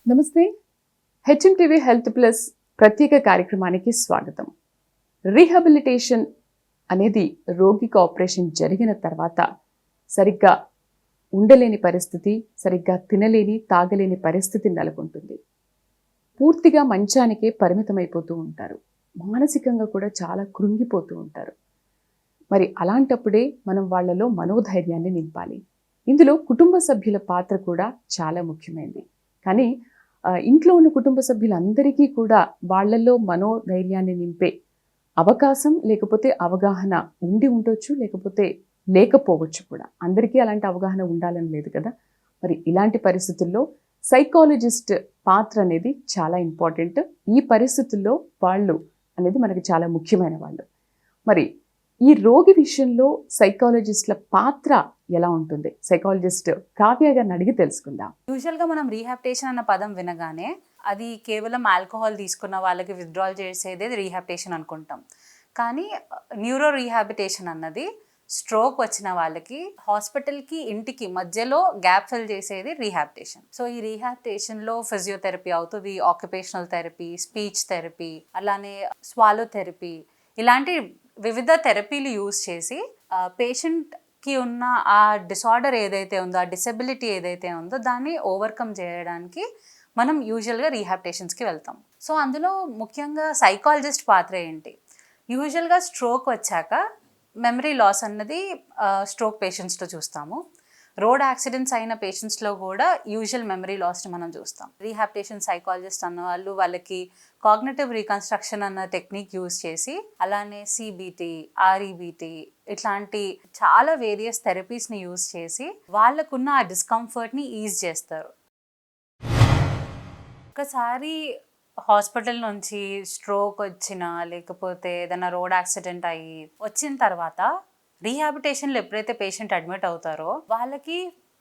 నమస్తే. HMTV health plus ప్రత్యేక కార్యక్రమానికి స్వాగతం. రీహాబిలిటేషన్ అనేది రోగికి ఆపరేషన్ జరిగిన తర్వాత సరిగ్గా ఉండలేని పరిస్థితి, సరిగ్గా తినలేని, తాగలేని పరిస్థితి నెలకొంటుంది. పూర్తిగా మంచానికే పరిమితమైపోతూ ఉంటారు. మానసికంగా కూడా చాలా కృంగిపోతూ ఉంటారు. మరి అలాంటప్పుడే మనం వాళ్ళలో మనోధైర్యాన్ని నింపాలి. ఇందులో కుటుంబ సభ్యుల పాత్ర కూడా చాలా ముఖ్యమైనది. కానీ ఇంట్లో ఉన్న కుటుంబ సభ్యులందరికీ కూడా వాళ్ళల్లో మనోధైర్యాన్ని నింపే అవకాశం లేకపోతే అవగాహన ఉండి ఉండొచ్చు, లేకపోతే లేకపోవచ్చు కూడా. అందరికీ అలాంటి అవగాహన ఉండాలని లేదు కదా. మరి ఇలాంటి పరిస్థితుల్లో సైకాలజిస్ట్ పాత్ర అనేది చాలా ఇంపార్టెంట్. ఈ పరిస్థితుల్లో వాళ్ళు అనేది మనకి చాలా ముఖ్యమైన వాళ్ళు. మరి ఈ రోగి విషయంలో సైకాలజిస్ట్ల పాత్ర ఎలా ఉంటుంది? సైకాలజిస్ట్ కావ్య గారిని అడిగి తెలుసుకుందాం. యూజువల్గా మనం రీహాబిటేషన్ అన్న పదం వినగానే అది కేవలం ఆల్కహాల్ తీసుకున్న వాళ్ళకి విత్డ్రాల్ చేసేదే రీహాబిటేషన్ అనుకుంటాం. కానీ న్యూరో రీహాబిటేషన్ అన్నది స్ట్రోక్ వచ్చిన వాళ్ళకి హాస్పిటల్కి ఇంటికి మధ్యలో గ్యాప్ ఫిల్ చేసేది రీహాబిటేషన్. సో ఈ రీహాబిటేషన్లో ఫిజియోథెరపీ అవుతుంది, ఆక్యుపేషనల్ థెరపీ, స్పీచ్ థెరపీ, అలానే స్వాలో థెరపీ, ఇలాంటి వివిధ థెరపీలు యూజ్ చేసి పేషెంట్కి ఉన్న ఆ డిసార్డర్ ఏదైతే ఉందో, ఆ డిసెబిలిటీ ఏదైతే ఉందో దాన్ని ఓవర్కమ్ చేయడానికి మనం యూజువల్గా రీహాబిటేషన్స్కి వెళ్తాం. సో అందులో ముఖ్యంగా సైకాలజిస్ట్ పాత్ర ఏంటి? యూజువల్గా స్ట్రోక్ వచ్చాక మెమరీ లాస్ అన్నది స్ట్రోక్ పేషెంట్స్లో చూస్తాము. రోడ్ యాక్సిడెంట్స్ అయిన పేషెంట్స్లో కూడా యూజువల్ మెమరీ లాస్ని మనం చూస్తాం. రీహాబిటేషన్ సైకాలజిస్ట్ అన్న వాళ్ళకి కాగ్నిటివ్ రీకన్స్ట్రక్షన్ అన్న టెక్నిక్ యూజ్ చేసి, అలానే సిబిటి, ఆర్ఈబిటి ఇట్లాంటి చాలా వేరియస్ థెరపీస్ని యూజ్ చేసి వాళ్ళకున్న ఆ డిస్కంఫర్ట్ని ఈజ్ చేస్తారు. ఒకసారి హాస్పిటల్ నుంచి స్ట్రోక్ వచ్చినా, లేకపోతే ఏదైనా రోడ్ యాక్సిడెంట్ అయ్యి వచ్చిన తర్వాత రీహాబిటేషన్లో ఎప్పుడైతే పేషెంట్ అడ్మిట్ అవుతారో వాళ్ళకి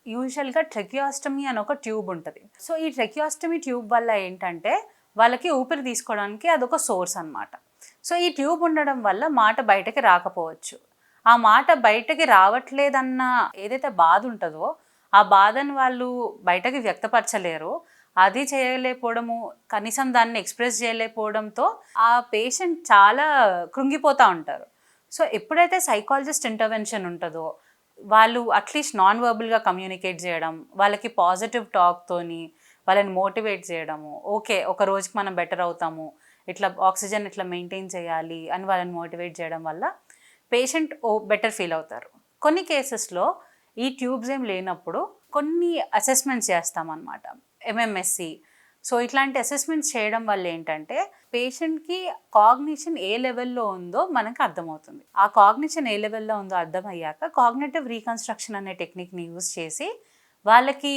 యూజువల్గా ట్రెకియాస్టమీ అని ఒక ట్యూబ్ ఉంటుంది. సో ఈ ట్రెకియాస్టమీ ట్యూబ్ వల్ల ఏంటంటే వాళ్ళకి ఊపిరి తీసుకోవడానికి అదొక సోర్స్ అన్నమాట. సో ఈ ట్యూబ్ ఉండడం వల్ల మాట బయటకి రాకపోవచ్చు. ఆ మాట బయటకి రావట్లేదన్న ఏదైతే బాధ ఉంటుందో ఆ బాధను వాళ్ళు బయటకి వ్యక్తపరచలేరు. అది చేయలేకపోవడము, కనీసం దాన్ని ఎక్స్ప్రెస్ చేయలేకపోవడంతో ఆ పేషెంట్ చాలా కృంగిపోతూ ఉంటారు. సో ఎప్పుడైతే సైకాలజిస్ట్ ఇంటర్వెన్షన్ ఉంటుందో వాళ్ళు అట్లీస్ట్ నాన్ వర్బల్గా కమ్యూనికేట్ చేయడం, వాళ్ళకి పాజిటివ్ టాక్తోని వాళ్ళని మోటివేట్ చేయడము, ఓకే ఒక రోజుకి మనం బెటర్ అవుతాము, ఇట్లా ఆక్సిజన్ ఇట్లా మెయింటైన్ చేయాలి అని వాళ్ళని మోటివేట్ చేయడం వల్ల పేషెంట్ బెటర్ ఫీల్ అవుతారు. కొన్ని కేసెస్లో ఈ ట్యూబ్స్ ఏం లేనప్పుడు కొన్ని అసెస్మెంట్స్ చేస్తామన్నమాట, ఎంఎంఎస్సి. సో ఇట్లాంటి అసెస్మెంట్స్ చేయడం వల్ల ఏంటంటే పేషెంట్కి కాగ్నిషన్ ఏ లెవెల్లో ఉందో మనకు అర్థమవుతుంది. ఆ కాగ్నిషన్ ఏ లెవెల్లో ఉందో అర్థమయ్యాక కాగ్నిటివ్ రీకన్స్ట్రక్షన్ అనే టెక్నిక్ని యూజ్ చేసి వాళ్ళకి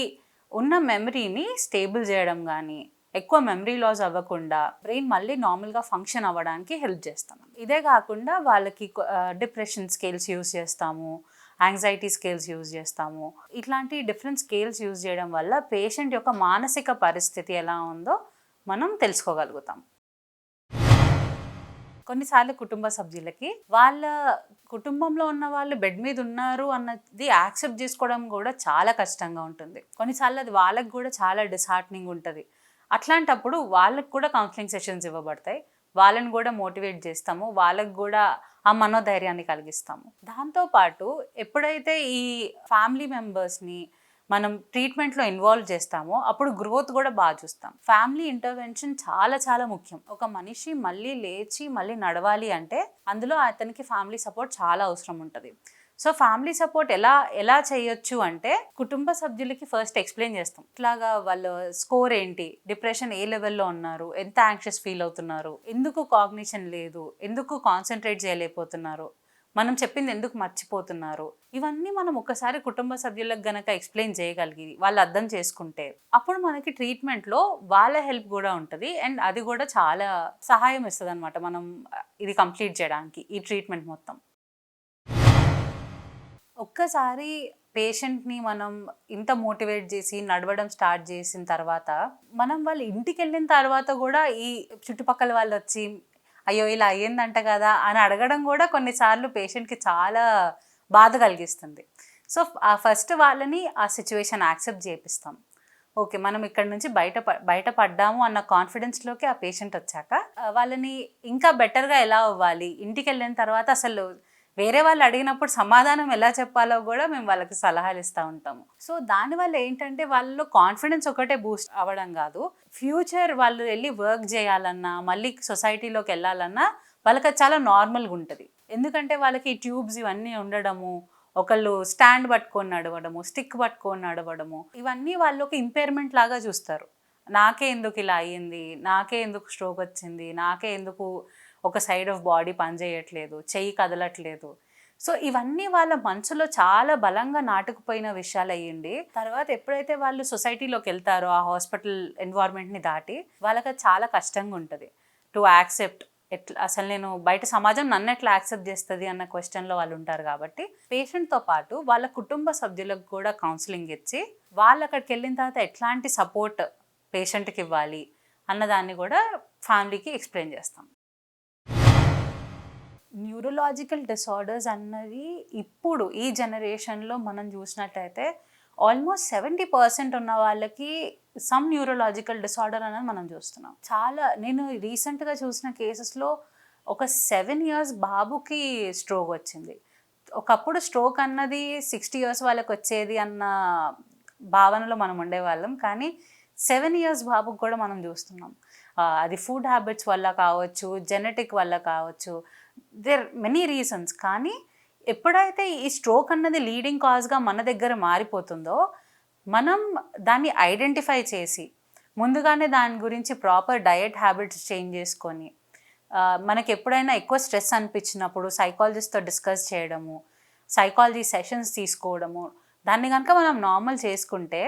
ఉన్న మెమరీని స్టేబుల్ చేయడం కానీ, ఎక్కువ మెమరీ లాస్ అవ్వకుండా బ్రెయిన్ మళ్ళీ నార్మల్గా ఫంక్షన్ అవ్వడానికి హెల్ప్ చేస్తాం. ఇదే కాకుండా వాళ్ళకి డిప్రెషన్ స్కేల్స్ యూజ్ చేస్తాము, యాంగ్జైటీ స్కేల్స్ యూజ్ చేస్తాము. ఇట్లాంటి డిఫరెంట్ స్కేల్స్ యూజ్ చేయడం వల్ల పేషెంట్ యొక్క మానసిక పరిస్థితి ఎలా ఉందో మనం తెలుసుకోగలుగుతాం. కొన్నిసార్లు కుటుంబ సభ్యులకి వాళ్ళ కుటుంబంలో ఉన్న వాళ్ళు బెడ్ మీద ఉన్నారు అన్నది యాక్సెప్ట్ చేసుకోవడం కూడా చాలా కష్టంగా ఉంటుంది. కొన్నిసార్లు అది వాళ్ళకి కూడా చాలా డిస్హార్టనింగ్ ఉంటుంది. అట్లాంటప్పుడు వాళ్ళకి కూడా కౌన్సిలింగ్ సెషన్స్ ఇవ్వబడతాయి. వాళ్ళని కూడా మోటివేట్ చేస్తాము, వాళ్ళకి కూడా ఆ మనోధైర్యాన్ని కలిగిస్తాము. దాంతోపాటు ఎప్పుడైతే ఈ ఫ్యామిలీ మెంబర్స్ని మనం ట్రీట్మెంట్లో ఇన్వాల్వ్ చేస్తామో అప్పుడు గ్రోత్ కూడా బాగా చూస్తాం. ఫ్యామిలీ ఇంటర్వెన్షన్ చాలా చాలా ముఖ్యం. ఒక మనిషి మళ్ళీ లేచి మళ్ళీ నడవాలి అంటే అందులో అతనికి ఫ్యామిలీ సపోర్ట్ చాలా అవసరం ఉంటుంది. సో ఫ్యామిలీ సపోర్ట్ ఎలా చేయొచ్చు అంటే కుటుంబ సభ్యులకి ఫస్ట్ ఎక్స్ప్లెయిన్ చేస్తాం. ఇట్లాగా వాళ్ళ స్కోర్ ఏంటి, డిప్రెషన్ ఏ లెవెల్లో ఉన్నారు, ఎంత యాంగ్షియస్ ఫీల్ అవుతున్నారు, ఎందుకు కాగ్నిషన్ లేదు, ఎందుకు కాన్సన్ట్రేట్ చేయలేకపోతున్నారు, మనం చెప్పింది ఎందుకు మర్చిపోతున్నారు, ఇవన్నీ మనం ఒకసారి కుటుంబ సభ్యులకు గనక ఎక్స్ప్లెయిన్ చేయగలిగి వాళ్ళు అర్థం చేసుకుంటే అప్పుడు మనకి ట్రీట్మెంట్లో వాళ్ళ హెల్ప్ కూడా ఉంటుంది. అండ్ అది కూడా చాలా సహాయం ఇస్తుంది అనమాట మనం ఇది కంప్లీట్ చేయడానికి, ఈ ట్రీట్మెంట్ మొత్తం. ఒక్కసారి పేషెంట్ని మనం ఇంత మోటివేట్ చేసి నడవడం స్టార్ట్ చేసిన తర్వాత మనం వాళ్ళ ఇంటికి వెళ్ళిన తర్వాత కూడా ఈ చుట్టుపక్కల వాళ్ళు వచ్చి అయ్యో ఇలా అయ్యిందంట కదా అని అడగడం కూడా కొన్నిసార్లు పేషెంట్కి చాలా బాధ కలిగిస్తుంది. సో ఫస్ట్ వాళ్ళని ఆ సిచ్యువేషన్ యాక్సెప్ట్ చేపిస్తాం. ఓకే మనం ఇక్కడ నుంచి బయటపడ్డాము అన్న కాన్ఫిడెన్స్లోకి ఆ పేషెంట్ వచ్చాక వాళ్ళని ఇంకా బెటర్గా ఎలా అవ్వాలి, ఇంటికి వెళ్ళిన తర్వాత అసలు వేరే వాళ్ళు అడిగినప్పుడు సమాధానం ఎలా చెప్పాలో కూడా మేము వాళ్ళకి సలహాలు ఇస్తూ ఉంటాము. సో దానివల్ల ఏంటంటే వాళ్ళలో కాన్ఫిడెన్స్ ఒకటే బూస్ట్ అవ్వడం కాదు, ఫ్యూచర్ వాళ్ళు వెళ్ళి వర్క్ చేయాలన్నా మళ్ళీ సొసైటీలోకి వెళ్ళాలన్నా వాళ్ళకి అది చాలా నార్మల్గా ఉంటుంది. ఎందుకంటే వాళ్ళకి ఈ ట్యూబ్స్ ఇవన్నీ ఉండడము, ఒకళ్ళు స్టాండ్ పట్టుకొని నడవడము, స్టిక్ పట్టుకొని నడవడము, ఇవన్నీ వాళ్ళు ఒక ఇంపైర్మెంట్ లాగా చూస్తారు. నాకే ఎందుకు ఇలా అయ్యింది, నాకే ఎందుకు స్ట్రోక్ వచ్చింది, నాకే ఎందుకు ఒక సైడ్ ఆఫ్ బాడీ పనిచేయట్లేదు, చెయ్యి కదలట్లేదు. సో ఇవన్నీ వాళ్ళ మనసులో చాలా బలంగా నాటుకుపోయిన విషయాలు అయ్యింది. తర్వాత ఎప్పుడైతే వాళ్ళు సొసైటీలోకి వెళ్తారో ఆ హాస్పిటల్ ఎన్వైర్న్మెంట్ని దాటి, వాళ్ళకి అది చాలా కష్టంగా ఉంటుంది టు యాక్సెప్ట్. అసలు నేను బయట సమాజం నన్ను ఎట్లా యాక్సెప్ట్ చేస్తుంది అన్న క్వశ్చన్లో వాళ్ళు ఉంటారు. కాబట్టి పేషెంట్తో పాటు వాళ్ళ కుటుంబ సభ్యులకు కూడా కౌన్సిలింగ్ ఇచ్చి వాళ్ళు అక్కడికి వెళ్ళిన తర్వాత ఎట్లాంటి సపోర్ట్ పేషెంట్కి ఇవ్వాలి అన్నదాన్ని కూడా ఫ్యామిలీకి ఎక్స్ప్లెయిన్ చేస్తాం. న్యూరలాజికల్ డిసార్డర్స్ అన్నది ఇప్పుడు ఈ జనరేషన్లో మనం చూసినట్టయితే ఆల్మోస్ట్ 70% ఉన్న వాళ్ళకి సమ్ న్యూరలాజికల్ డిసార్డర్ అనేది మనం చూస్తున్నాం. నేను రీసెంట్గా చూసిన కేసెస్లో ఒక 7 years బాబుకి స్ట్రోక్ వచ్చింది. ఒకప్పుడు స్ట్రోక్ అన్నది 60 years వాళ్ళకి వచ్చేది అన్న భావనలో మనం ఉండేవాళ్ళం, కానీ 7 years బాబుకి కూడా మనం చూస్తున్నాం. అది ఫుడ్ హ్యాబిట్స్ వల్ల కావచ్చు, జెనెటిక్ వల్ల కావచ్చు, దేర్ మెనీ రీజన్స్. కానీ ఎప్పుడైతే ఈ స్ట్రోక్ అన్నది లీడింగ్ కాజ్గా మన దగ్గర మారిపోతుందో, మనం దాన్ని ఐడెంటిఫై చేసి ముందుగానే దాని గురించి ప్రాపర్ డయట్ హ్యాబిట్స్ చేంజ్ చేసుకొని, మనకి ఎప్పుడైనా ఎక్కువ స్ట్రెస్ అనిపించినప్పుడు సైకాలజిస్ట్తో డిస్కస్ చేయడము, సైకాలజీ సెషన్స్ తీసుకోవడము, దాన్ని కనుక మనం నార్మల్ చేసుకుంటే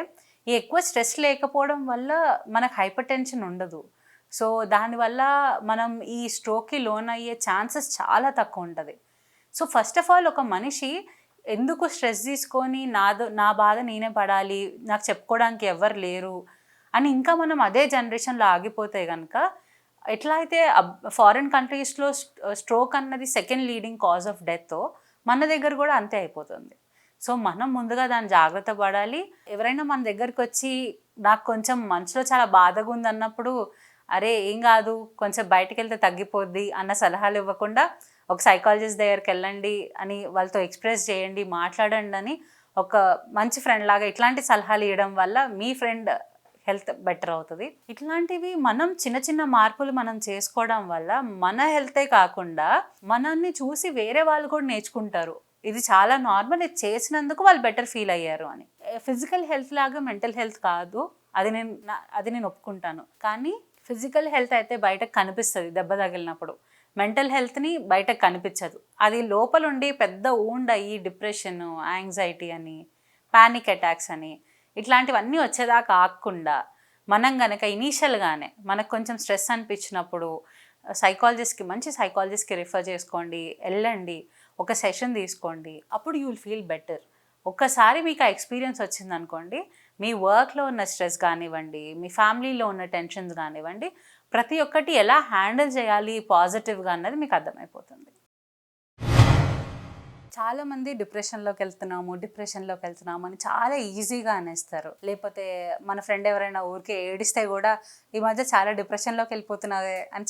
ఈ ఎక్కువ స్ట్రెస్ లేకపోవడం వల్ల మనకు హైపర్ టెన్షన్ ఉండదు. సో దానివల్ల మనం ఈ స్ట్రోక్కి లోన్ అయ్యే ఛాన్సెస్ చాలా తక్కువ ఉంటుంది. సో ఫస్ట్ ఆఫ్ ఆల్ ఒక మనిషి ఎందుకు స్ట్రెస్ తీసుకొని నా బాధ నేనే పడాలి, నాకు చెప్పుకోవడానికి ఎవరు లేరు అని ఇంకా మనం అదే జనరేషన్లో ఆగిపోతే కనుక, ఎట్లా అయితే ఫారిన్ కంట్రీస్లో స్ట్రోక్ అన్నది second leading cause of death, మన దగ్గర కూడా అంతే అయిపోతుంది. సో మనం ముందుగా దాన్ని జాగ్రత్త పడాలి. ఎవరైనా మన దగ్గరికి వచ్చి నాకు కొంచెం మనసులో చాలా బాధగా ఉంది అన్నప్పుడు, అరే ఏం కాదు కొంచెం బయటికి వెళ్తే తగ్గిపోద్ది అన్న సలహాలు ఇవ్వకుండా ఒక సైకాలజిస్ట్ దగ్గరికి వెళ్ళండి అని వాళ్ళతో ఎక్స్ప్రెస్ చేయండి, మాట్లాడండి అని ఒక మంచి ఫ్రెండ్ లాగా ఇట్లాంటి సలహాలు ఇవ్వడం వల్ల మీ ఫ్రెండ్ హెల్త్ బెటర్ అవుతుంది. ఇట్లాంటివి మనం చిన్న చిన్న మార్పులు మనం చేసుకోవడం వల్ల మన హెల్తే కాకుండా మనల్ని చూసి వేరే వాళ్ళు కూడా నేర్చుకుంటారు, ఇది చాలా నార్మల్, ఇది చేసినందుకు వాళ్ళు బెటర్ ఫీల్ అయ్యారు అని. ఫిజికల్ హెల్త్ లాగా మెంటల్ హెల్త్ కాదు, అది నేను ఒప్పుకుంటాను. కానీ ఫిజికల్ హెల్త్ అయితే బయటకు కనిపిస్తుంది దెబ్బ తగిలినప్పుడు, మెంటల్ హెల్త్ని బయటకు కనిపించదు. అది లోపలుండి పెద్ద ఊండ్ అయ్యి డిప్రెషన్, యాంగ్జైటీ అని, ప్యానిక్ అటాక్స్ అని ఇట్లాంటివన్నీ వచ్చేదాకా ఆగకుండా మనం కనుక ఇనీషియల్గానే మనకు కొంచెం స్ట్రెస్ అనిపించినప్పుడు మంచి సైకాలజిస్ట్కి రిఫర్ చేసుకోండి, వెళ్ళండి, ఒక సెషన్ తీసుకోండి, అప్పుడు యూ విల్ ఫీల్ బెటర్. ఒక్కసారి మీకు ఆ ఎక్స్పీరియన్స్ వచ్చిందనుకోండి, మీ వర్క్లో ఉన్న స్ట్రెస్ కానివ్వండి, మీ ఫ్యామిలీలో ఉన్న టెన్షన్స్ కానివ్వండి, ప్రతి ఒక్కటి ఎలా హ్యాండిల్ చేయాలి పాజిటివ్గా అన్నది మీకు అర్థమైపోతుంది. చాలామంది డిప్రెషన్లోకి వెళ్తున్నాము అని చాలా ఈజీగా అనేస్తారు. లేకపోతే మన ఫ్రెండ్ ఎవరైనా ఊరికే ఏడిస్తే కూడా ఈ మధ్య చాలా డిప్రెషన్లోకి వెళ్ళిపోతున్నావే అని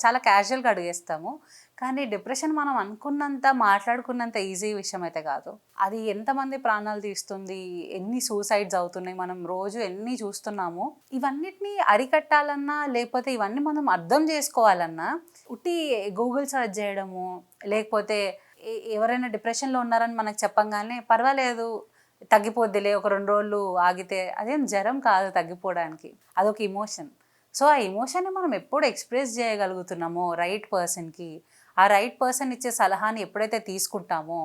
చాలా క్యాజువల్గా అడిగేస్తాము. కానీ డిప్రెషన్ మనం మాట్లాడుకున్నంత ఈజీ విషయం అయితే కాదు. అది ఎంతమంది ప్రాణాలు తీస్తుంది, ఎన్ని సూసైడ్స్ అవుతున్నాయి, మనం రోజు ఎన్ని చూస్తున్నాము. ఇవన్నిటిని అరికట్టాలన్నా లేకపోతే ఇవన్నీ మనం అర్థం చేసుకోవాలన్నా ఉట్టి గూగుల్ సెర్చ్ చేయడము, లేకపోతే ఎవరైనా డిప్రెషన్లో ఉన్నారని మనకు చెప్పంగానే పర్వాలేదు తగ్గిపోద్దిలే ఒక 2 రోజులు ఆగితే, అదేం జ్వరం కాదు తగ్గిపోవడానికి, అదొక ఇమోషన్. సో ఆ ఎమోషన్ని మనం ఎప్పుడు ఎక్స్ప్రెస్ చేయగలుగుతున్నామో రైట్ పర్సన్కి, ఆ రైట్ పర్సన్ ఇచ్చే సలహాని ఎప్పుడైతే తీసుకుంటామో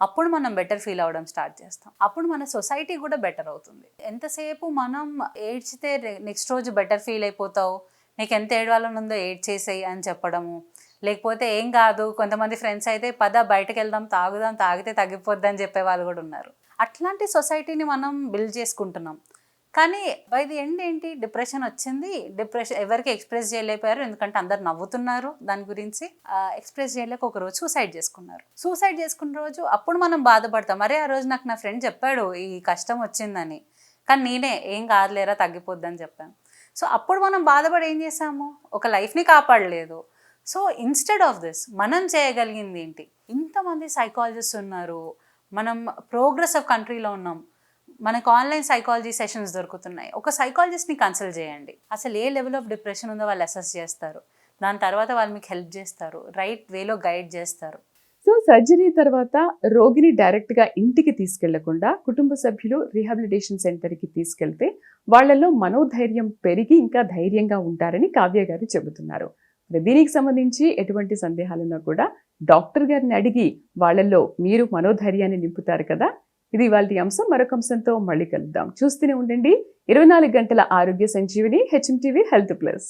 అప్పుడు మనం బెటర్ ఫీల్ అవ్వడం స్టార్ట్ చేస్తాం. అప్పుడు మన సొసైటీ కూడా బెటర్ అవుతుంది. ఎంతసేపు మనం ఏడ్చితే నెక్స్ట్ రోజు బెటర్ ఫీల్ అయిపోతావు, నీకు ఎంత ఏడవాలని ఉందో ఏడ్చేసేయి అని చెప్పడము, లేకపోతే ఏం కాదు, కొంతమంది ఫ్రెండ్స్ అయితే బయటకు వెళ్దాం, తాగితే తగ్గిపోద్ది అని చెప్పే వాళ్ళు కూడా ఉన్నారు. అట్లాంటి సొసైటీని మనం బిల్డ్ చేసుకుంటున్నాం. కానీ బై ది ఎండ్ ఏంటి, డిప్రెషన్ వచ్చింది, డిప్రెషన్ ఎవరికి ఎక్స్ప్రెస్ చేయలేకపోయారు, ఎందుకంటే అందరు నవ్వుతున్నారు దాని గురించి. ఎక్స్ప్రెస్ చేయలేక ఒకరోజు సూసైడ్ చేసుకున్న రోజు అప్పుడు మనం బాధపడతాం, అరే ఆ రోజు నాకు నా ఫ్రెండ్ చెప్పాడు ఈ కష్టం వచ్చిందని, కానీ నేనే ఏం కాదులేరా తగ్గిపోద్దని చెప్పాను. సో అప్పుడు మనం బాధపడి ఏం చేసాము, ఒక లైఫ్ని కాపాడలేదు. సో ఇన్స్టెడ్ ఆఫ్ దిస్ మనం చేయగలిగింది ఏంటి? ఇంతమంది సైకాలజిస్ట్ ఉన్నారు, మనం ప్రోగ్రెసివ్ కంట్రీలో ఉన్నాం, మనకు ఆన్లైన్ సైకాలజీ సెషన్స్ దొరుకుతున్నాయి. ఒక సైకాలజిస్ట్ని కన్సల్ట్ చేయండి. అసలు ఏ లెవెల్ ఆఫ్ డిప్రెషన్ ఉందో వాళ్ళు అసెస్ చేస్తారు, దాని తర్వాత వాళ్ళు మీకు హెల్ప్ చేస్తారు, రైట్ వేలో గైడ్ చేస్తారు. సో సర్జరీ తర్వాత రోగిని డైరెక్ట్గా ఇంటికి తీసుకెళ్లకుండా కుటుంబ సభ్యులు రీహాబిలిటేషన్ సెంటర్కి తీసుకెళ్తే వాళ్ళలో మనోధైర్యం పెరిగి ఇంకా ధైర్యంగా ఉంటారని కావ్య గారు చెబుతున్నారు. మరి దీనికి సంబంధించి ఎటువంటి సందేహాలున్నా కూడా డాక్టర్ గారిని అడిగి వాళ్ళల్లో మీరు మనోధైర్యాన్ని నింపుతారు కదా. ఇది ఇవాల్టి అంశం. మరొక అంశంతో మళ్ళీ కలుద్దాం. చూస్తూనే ఉండండి 24 గంటల ఆరోగ్య సంజీవిని HMTV హెల్త్ ప్లస్.